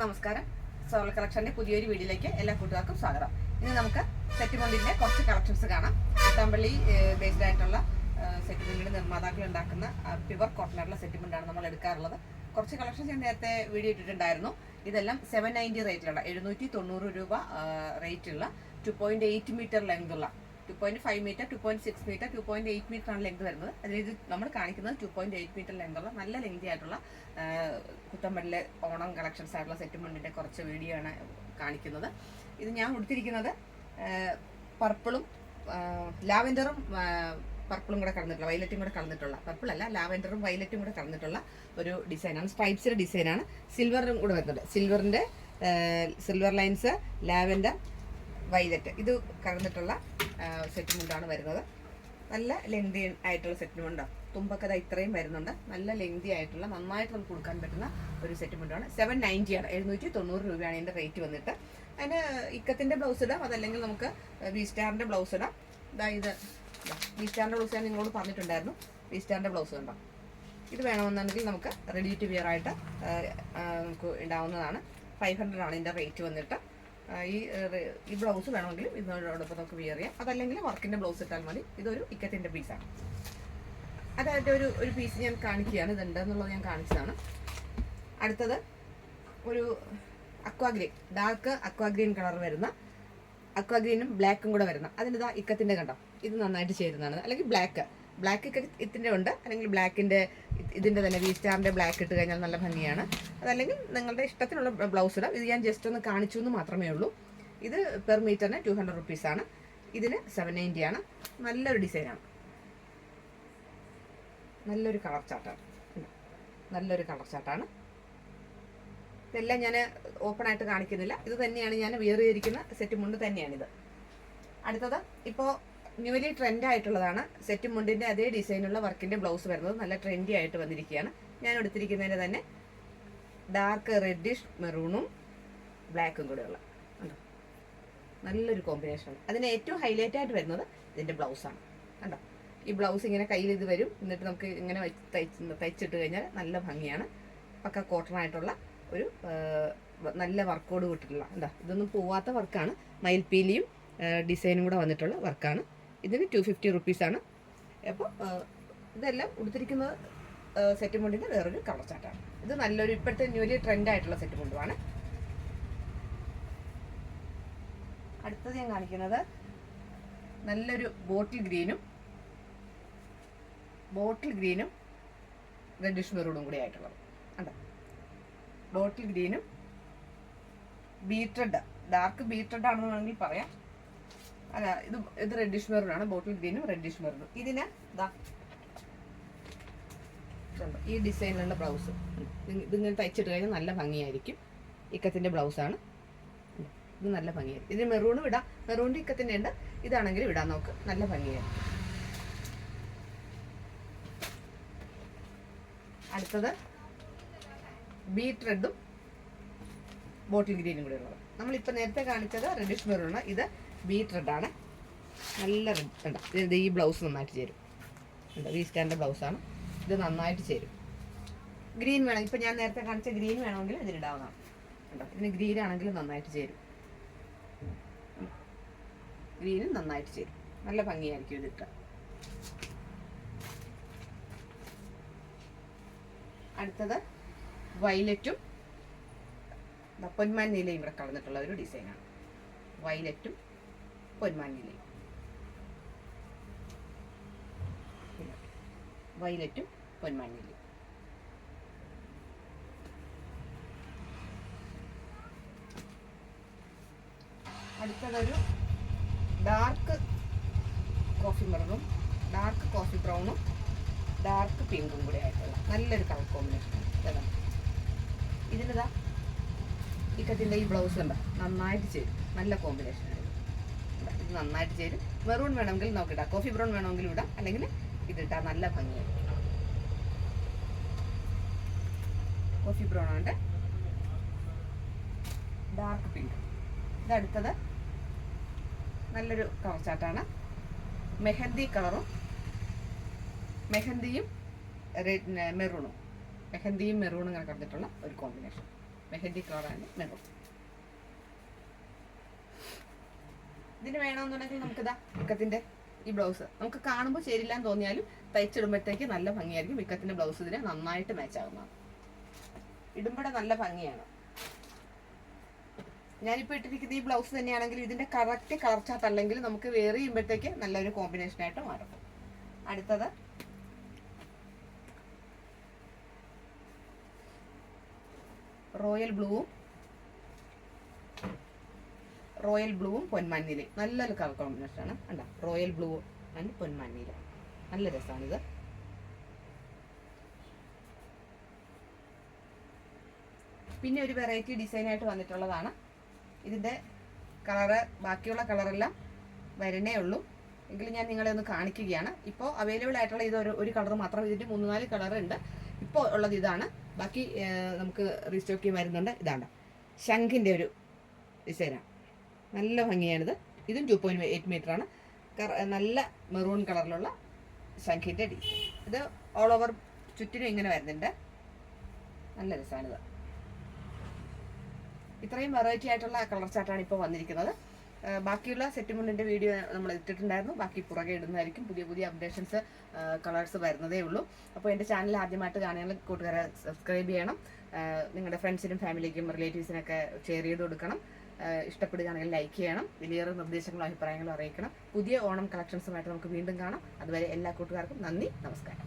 നമസ്കാരം. സോള കളക്ഷന്റെ പുതിയൊരു വീഡിയോയിലേക്ക് എല്ലാ കൂട്ടുകാർക്കും സ്വാഗതം. ഇന്ന് നമുക്ക് സെറ്റ് മുണ്ടിന്റെ കുറച്ച് കളക്ഷൻസ് കാണാം. കുത്താമ്പള്ളി ബേസ്ഡ് ആയിട്ടുള്ള സെറ്റ് മുണ്ടിന്റെ നിർമ്മാതാക്കൾ ഉണ്ടാക്കുന്ന പ്യുവർ കോട്ടണുള്ള സെറ്റ് മുണ്ടാണ് നമ്മൾ എടുക്കാറുള്ളത്. കുറച്ച് കളക്ഷൻസ് ഞാൻ നേരത്തെ വീഡിയോ ഇട്ടിട്ടുണ്ടായിരുന്നു. ഇതെല്ലാം 790 റേറ്റിലുള്ള 790 രൂപ റേറ്റുള്ള 2.8 മീറ്റർ ലെങ്ത് ഉള്ള 2.5 മീറ്റർ, 2.6 മീറ്റർ, 2.8 മീറ്റർ ആണ് ലെങ്ത് വരുന്നത്. അതായത് നമ്മൾ കാണിക്കുന്നത് 2.8 മീറ്റർ ലെങ്ത് ഉള്ള നല്ല ലെങ്തി ആയിട്ടുള്ള കുത്തമ്പള്ളിലെ ഓണം കളക്ഷൻസ് ആയിട്ടുള്ള സെറ്റ് മുണ്ടിൻ്റെ കുറച്ച് വീഡിയോ ആണ് കാണിക്കുന്നത്. ഇത് ഞാൻ ഉടുത്തിരിക്കുന്നത് പർപ്പിളും ലാവെൻഡറും പർപ്പിളും കൂടെ കലർന്നിട്ടുള്ള, വയലറ്റും കൂടെ കലർന്നിട്ടുള്ള, പർപ്പിളല്ല ലാവെൻഡറും വയലറ്റും കൂടെ കലർന്നിട്ടുള്ള ഒരു ഡിസൈനാണ്. സ്ട്രൈപ്സിൻ്റെ ഡിസൈനാണ്. സിൽവറും കൂടെ വരുന്നുണ്ട്. സിൽവർ ലൈൻസ്, ലാവെൻഡർ, വൈലറ്റ് ഇത് കലർന്നിട്ടുള്ള സെറ്റ് മുണ്ടാണ് വരുന്നത്. നല്ല ലെങ്തി ആയിട്ടുള്ള സെറ്റ് മുണ്ടോ, തുമ്പൊക്കെ ഇത്രയും വരുന്നുണ്ട്. നല്ല ലെങ്തി ആയിട്ടുള്ള നന്നായിട്ട് നമുക്ക് കൊടുക്കാൻ പറ്റുന്ന ഒരു സെറ്റ് മുണ്ടാണ്. 790 ആണ്, 790 രൂപയാണ് ഇതിൻ്റെ റേറ്റ് വന്നിട്ട്. അതിന് ഇക്കത്തിൻ്റെ ബ്ലൗസ് ഇടാം, അതല്ലെങ്കിൽ നമുക്ക് വി സ്റ്റാറിൻ്റെ ബ്ലൗസ് ഇടാം. ഇത് വി സ്റ്റാറിൻ്റെ ബ്ലൗസ് ഞാൻ നിങ്ങളോട് പറഞ്ഞിട്ടുണ്ടായിരുന്നു. വി സ്റ്റാറിൻ്റെ ബ്ലൗസ് ഉണ്ടോ, ഇത് വേണമെന്നുണ്ടെങ്കിൽ നമുക്ക് റെഡി ടു വിയർ ആയിട്ട് നമുക്ക് ഇടാവുന്നതാണ്. 500 ആണ് ഇതിൻ്റെ റേറ്റ് വന്നിട്ട്. ഈ ബ്ലൗസ് വേണമെങ്കിൽ ഇതിനോടൊപ്പം നമുക്ക് വിയർ ചെയ്യാം, അതല്ലെങ്കിൽ വർക്കിൻ്റെ ബ്ലൗസ് ഇട്ടാൽ മതി. ഇതൊരു ഇക്കത്തിൻ്റെ പീസാണ്. അതായത് ഒരു പീസ് ഞാൻ കാണിക്കുകയാണ്, ഇതുണ്ടെന്നുള്ളത് ഞാൻ കാണിച്ചതാണ്. അടുത്തത് ഒരു അക്വാഗ്രീൻ, ഡാർക്ക് അക്വാഗ്രീൻ കളർ വരുന്ന, അക്വാഗ്രീനും ബ്ലാക്കും കൂടെ വരുന്ന, അതിൻ്റെ ഇക്കത്തിൻ്റെ കണ്ടോ, ഇത് നന്നായിട്ട് ചേരുന്നതാണ്. അല്ലെങ്കിൽ ബ്ലാക്ക് ഇക്കത്തിൻ്റെ ഉണ്ട്, അല്ലെങ്കിൽ ബ്ലാക്കിൻ്റെ ഇതിൻ്റെ തന്നെ വി സ്റ്റാറിൻ്റെ ബ്ലാക്ക് ഇട്ട് കഴിഞ്ഞാൽ നല്ല ഭംഗിയാണ്. അതല്ലെങ്കിൽ നിങ്ങളുടെ ഇഷ്ടത്തിനുള്ള ബ്ലൗസ് ഇടാം. ഇത് ഞാൻ ജസ്റ്റ് ഒന്ന് കാണിച്ചു എന്ന് മാത്രമേ ഉള്ളൂ. ഇത് പെർ മീറ്ററിന് 200 റുപ്പീസാണ്. ഇതിന് 790 ആണ്. നല്ലൊരു ഡിസൈനാണ്, നല്ലൊരു കളർ ചാർട്ടാണ്. ഇതെല്ലാം ഞാൻ ഓപ്പൺ ആയിട്ട് കാണിക്കുന്നില്ല. ഇത് തന്നെയാണ് ഞാൻ വിയർ ചെയ്തിരിക്കുന്ന സെറ്റ് മുണ്ട് തന്നെയാണിത്. അടുത്തത് ഇപ്പോൾ ന്യൂലി ട്രെൻഡ് ആയിട്ടുള്ളതാണ്. സെറ്റ് മുണ്ടിൻ്റെ അതേ ഡിസൈനുള്ള വർക്കിൻ്റെ ബ്ലൗസ് വരുന്നത് നല്ല ട്രെൻഡി ആയിട്ട് വന്നിരിക്കുകയാണ്. ഞാൻ എടുത്തിരിക്കുന്നതിന് തന്നെ ഡാർക്ക് റെഡിഷ് മെറൂണും ബ്ലാക്കും കൂടെയുള്ള കണ്ടോ, നല്ലൊരു കോമ്പിനേഷനാണ്. അതിന് ഏറ്റവും ഹൈലൈറ്റ് ആയിട്ട് വരുന്നത് ഇതിൻ്റെ ബ്ലൗസാണ്. കണ്ടോ, ഈ ബ്ലൗസ് ഇങ്ങനെ കയ്യിൽ ഇത് വരും, എന്നിട്ട് നമുക്ക് ഇങ്ങനെ തയ്ച്ചിട്ട് കഴിഞ്ഞാൽ നല്ല ഭംഗിയാണ്. പക്ക കോട്ടൺ ആയിട്ടുള്ള ഒരു നല്ല വർക്കോട് വിട്ടിട്ടുള്ള, എന്താ ഇതൊന്നും പോവാത്ത വർക്കാണ്. മയിൽപ്പീലിയും ഡിസൈനും കൂടെ വന്നിട്ടുള്ള വർക്കാണ്. ഇതിന് 250 റുപ്പീസാണ്. അപ്പോൾ ഇതെല്ലാം ഉടുത്തിരിക്കുന്നത് സെറ്റ് മുണ്ടിൻ്റെ വേറൊരു കളർ ചാർട്ടാണ്. ഇത് നല്ലൊരു ഇപ്പോഴത്തെ ന്യൂലി ട്രെൻഡ് ആയിട്ടുള്ള സെറ്റ് മുണ്ടുമാണ്. അടുത്തത് ഞാൻ കാണിക്കുന്നത് നല്ലൊരു ബോട്ടിൽ ഗ്രീനും റെഡിഷ് മെറൂണും കൂടി ആയിട്ടുള്ളത്. കണ്ടോ, ബോട്ടിൽ ഗ്രീനും ബീട്രഡ്, ഡാർക്ക് ബീട്രഡ് ആണെന്ന് വേണമെങ്കിൽ പറയാം. അല്ല, ഇത് റെഡിഷ് മെറൂണാണ്. ബോട്ടിൽ ഗ്രീനും റെഡിഷ് മെറൂണും. ഇതിന് ഈ ഡിസൈനിലുള്ള ബ്ലൗസ് ഇതിങ്ങനെ തയ്ച്ചിട്ട് കഴിഞ്ഞാൽ നല്ല ഭംഗിയായിരിക്കും. ഇക്കത്തിൻ്റെ ബ്ലൗസാണ്. ഇത് നല്ല ഭംഗിയായിരിക്കും. ഇതിന് മെറൂണും ഇടാം, മെറൂണിൻ്റെ ഇക്കത്തിൻ്റെ ഉണ്ട്. ഇതാണെങ്കിലും ഇടാൻ നോക്ക്, നല്ല ഭംഗിയായിരിക്കും. അടുത്തത് ബീറ്റ് റെഡും ബോട്ടിൽ ഗ്രീനും കൂടെ ഉള്ളത്. നമ്മളിപ്പോൾ നേരത്തെ കാണിച്ചത് റെഡിഷ് മെറൂണ്, ഇത് ബീറ്റ് റെഡാണ്. നല്ല റെഡ് ഉണ്ട്. ഇത് ഈ ബ്ലൗസ് നന്നായിട്ട് ചേരും. ഉണ്ട്, വി സ്റ്റാറിൻ്റെ ബ്ലൗസാണ്. ഇത് നന്നായിട്ട് ചേരും. ഗ്രീൻ വേണം, ഇപ്പം ഞാൻ നേരത്തെ കാണിച്ച ഗ്രീൻ വേണമെങ്കിൽ ഇതിലിടാവുന്നതാണ്. ഉണ്ടോ, ഇതിന് ഗ്രീൻ ആണെങ്കിലും നന്നായിട്ട് ചേരും. ഗ്രീനും നന്നായിട്ട് ചേരും, നല്ല ഭംഗിയായിരിക്കും ഇതിട്ട്. അടുത്തത് വയലറ്റും പൊന്മാൻ നീലയും കൂടെ കളർന്നിട്ടുള്ള ഒരു ഡിസൈനാണ്. വയലറ്റും പൊന്മാൻ നീലയും, വയലറ്റും പൊന്മാൻ നീലയും. അടുത്തതൊരു ഡാർക്ക് കോഫി മെറൂണും ഡാർക്ക് കോഫി ബ്രൗണും ഡാർക്ക് പിങ്കും കൂടെ ആയിട്ടുള്ള നല്ലൊരു കളർ കോമ്പിനേഷനാണ്. ഇതാണ് ഇതിനിതാ ഇക്കത്തിൻ്റെ ഈ ബ്ലൗസ് ഉണ്ട്, നന്നായിട്ട് ചേരും. നല്ല കോമ്പിനേഷനാണ്. ഇത് നന്നായിട്ട് ചേരും. മെറൂൺ വേണമെങ്കിൽ നോക്കിടാം, കോഫി ബ്രൗൺ വേണമെങ്കിലും ഇടാം, അല്ലെങ്കിൽ ഇതിട്ടാൽ നല്ല ഭംഗിയായിരിക്കും. കോഫി ബ്രൗൺ ഉണ്ട്, ഡാർക്ക് പിങ്ക്. ഇതടുത്തത് നല്ലൊരു കളർ ചാർട്ടാണ്. മെഹന്തി കളറും മെഹന്തിയും മെറൂണും ഇങ്ങനെ കണ്ടിട്ടുള്ള ഒരു കോമ്പിനേഷൻ. മെഹന്തി കളറാണ് മെറൂൺ. ഇതിന് വേണമെന്നുണ്ടെങ്കിൽ നമുക്കിതാ ഇക്കത്തിന്റെ ഈ ബ്ലൗസ് നമുക്ക് കാണുമ്പോൾ ശരിയില്ലാന്ന് തോന്നിയാലും തയ്ച്ചിടുമ്പോഴത്തേക്ക് നല്ല ഭംഗിയായിരിക്കും. ഇക്കത്തിന്റെ ബ്ലൗസ് ഇതിന് നന്നായിട്ട് മാച്ച് ആകുന്നതാണ്. ഇടുമ്പോഴേ നല്ല ഭംഗിയാണ്. ഞാനിപ്പോൾ ഇട്ടിരിക്കുന്ന ഈ ബ്ലൗസ് തന്നെയാണെങ്കിൽ ഇതിന്റെ കറക്റ്റ് കളർ ചാർട്ട് അല്ലെങ്കിൽ നമുക്ക് വേറെ ചെയ്യുമ്പോഴത്തേക്ക് നല്ലൊരു കോമ്പിനേഷൻ ആയിട്ട് മാറും. അടുത്തത് റോയൽ ബ്ലൂവും പൊന്മഞ്ഞിലും നല്ലൊരു കളർ കോമ്പിനേഷൻ ആണ്. കണ്ട, റോയൽ ബ്ലൂ ആൻഡ് പൊന്മഞ്ഞില നല്ല രസമാണിത്. പിന്നെ ഒരു വെറൈറ്റി ഡിസൈൻ ആയിട്ട് വന്നിട്ടുള്ളതാണ്. ഇതിന്റെ കളറ് ബാക്കിയുള്ള കളറെല്ലാം വരണേ ഉള്ളൂ, എങ്കിലും ഞാൻ നിങ്ങളെ ഒന്ന് കാണിക്കുകയാണ്. ഇപ്പോൾ അവൈലബിൾ ആയിട്ടുള്ള ഇത് ഒരു കളർ മാത്രം. ഇതിന്റെ 3-4 കളർ ഉണ്ട്. ഇപ്പോൾ ഉള്ളത് ഇതാണ്. ബാക്കി നമുക്ക് റീസ്റ്റോക്ക് വരുന്നുണ്ട്. ഇതാണ് ശംഖിന്റെ ഒരു ഡിസൈനാണ്, നല്ല ഭംഗിയാണിത്. ഇതും 2.8 മീറ്റർ ആണ്. നല്ല മെറൂൺ കളറിലുള്ള ശംഖിന്റെ ഡിസൈൻ. ഇത് ഓൾ ഓവർ ചുറ്റിനും ഇങ്ങനെ വരുന്നുണ്ട്, നല്ല രസമാണിത്. ഇത്രയും വെറൈറ്റി ആയിട്ടുള്ള കളർ ചാർട്ടാണ് ഇപ്പോൾ വന്നിരിക്കുന്നത്. ബാക്കിയുള്ള സെറ്റ് മുണ്ടിന്റെ വീഡിയോ നമ്മൾ ഇട്ടിട്ടുണ്ടായിരുന്നു. ബാക്കി പുറകെ ഇടുന്നതായിരിക്കും. പുതിയ അപ്ഡേഷൻസ് കളേഴ്സ് വരുന്നതേ ഉള്ളൂ. അപ്പോൾ എൻ്റെ ചാനൽ ആദ്യമായിട്ട് കാണുന്ന കൂട്ടുകാരെ സബ്സ്ക്രൈബ് ചെയ്യണം. നിങ്ങളുടെ ഫ്രണ്ട്സിനും ഫാമിലിക്കും റിലേറ്റീവ്സിനൊക്കെ ഷെയർ ചെയ്ത് കൊടുക്കണം. ഇഷ്ടപ്പെടുകയാണെങ്കിൽ ലൈക്ക് ചെയ്യണം. വലിയ നിർദ്ദേശങ്ങളും അഭിപ്രായങ്ങളും അറിയിക്കണം. പുതിയ ഓണം കളക്ഷൻസുമായിട്ട് നമുക്ക് വീണ്ടും കാണാം. അതുവരെ എല്ലാ കൂട്ടുകാർക്കും നന്ദി, നമസ്കാരം.